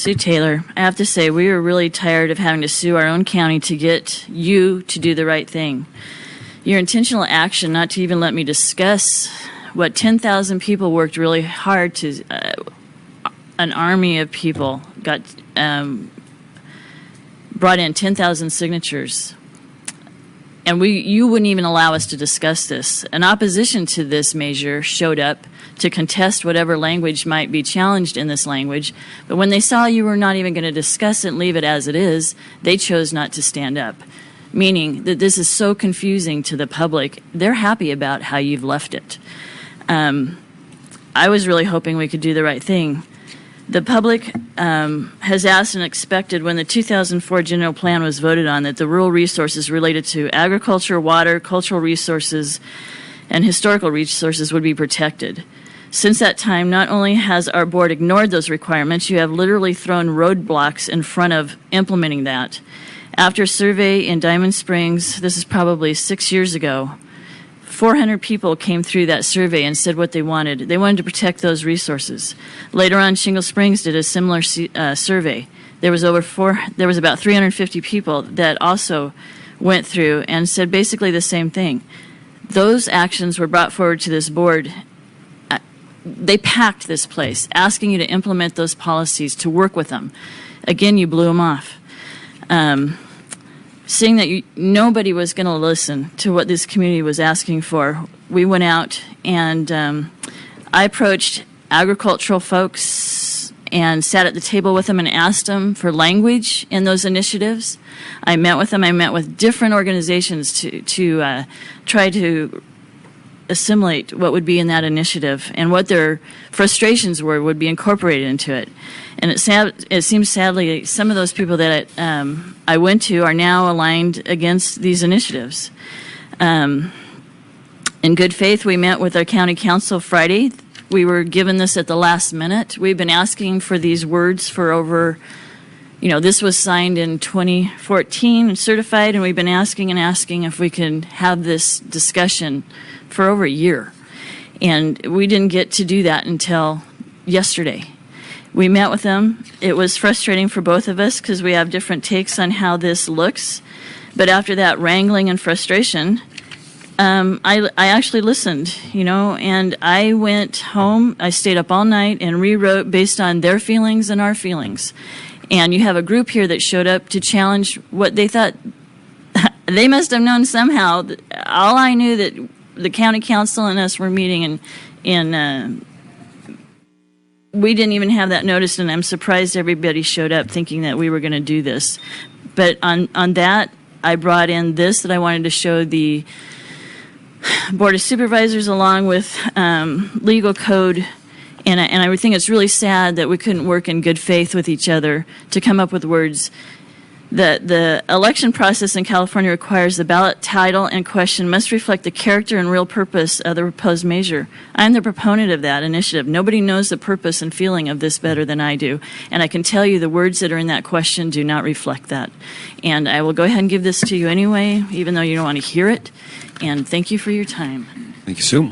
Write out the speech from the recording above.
Sue Taylor. I have to say, we are really tired of having to sue our own county to get you to do the right thing. Your intentional action not to even let me discuss what 10,000 people worked really hard to, an army of people got brought in 10,000 signatures. And you wouldn't even allow us to discuss this. An opposition to this measure showed up to contest whatever language might be challenged in this language. But when they saw you were not even going to discuss it and leave it as it is, they chose not to stand up, meaning that this is so confusing to the public. They're happy about how you've left it. I was really hoping we could do the right thing. The public has asked and expected when the 2004 general plan was voted on that the rural resources related to agriculture, water, cultural resources, and historical resources would be protected. Since that time, not only has our board ignored those requirements, you have literally thrown roadblocks in front of implementing that. After a survey in Diamond Springs, this is probably 6 years ago, 400 people came through that survey and said what they wanted. They wanted to protect those resources. Later on, Shingle Springs did a similar survey. There was about 350 people that also went through and said basically the same thing. Those actions were brought forward to this board. They packed this place, asking you to implement those policies, to work with them. Again, you blew them off. Seeing that nobody was going to listen to what this community was asking for, we went out and I approached agricultural folks and sat at the table with them and asked them for language in those initiatives. I met with them. I met with different organizations to try to assimilate what would be in that initiative and what their frustrations would be incorporated into it. And it seems sadly some of those people that I went to are now aligned against these initiatives. In good faith, we met with our county council Friday. We were given this at the last minute. We've been asking for these words for over, this was signed in 2014 and certified, and we've been asking if we can have this discussion for over a year. And we didn't get to do that until yesterday. We met with them. It was frustrating for both of us because we have different takes on how this looks. But after that wrangling and frustration, I actually listened, and I went home. I stayed up all night and rewrote based on their feelings and our feelings. And you have a group here that showed up to challenge what they thought. They must have known somehow. All I knew that the county council and us were meeting, and we didn't even have that noticed, and I'm surprised everybody showed up thinking that we were going to do this. But on that, I brought in this that I wanted to show the Board of Supervisors along with legal code, and I would think it's really sad that we couldn't work in good faith with each other to come up with words. The election process in California requires the ballot title and question must reflect the character and real purpose of the proposed measure. I'm the proponent of that initiative. Nobody knows the purpose and feeling of this better than I do. And I can tell you the words that are in that question do not reflect that. And I will go ahead and give this to you anyway, even though you don't want to hear it. And thank you for your time. Thank you, Sue.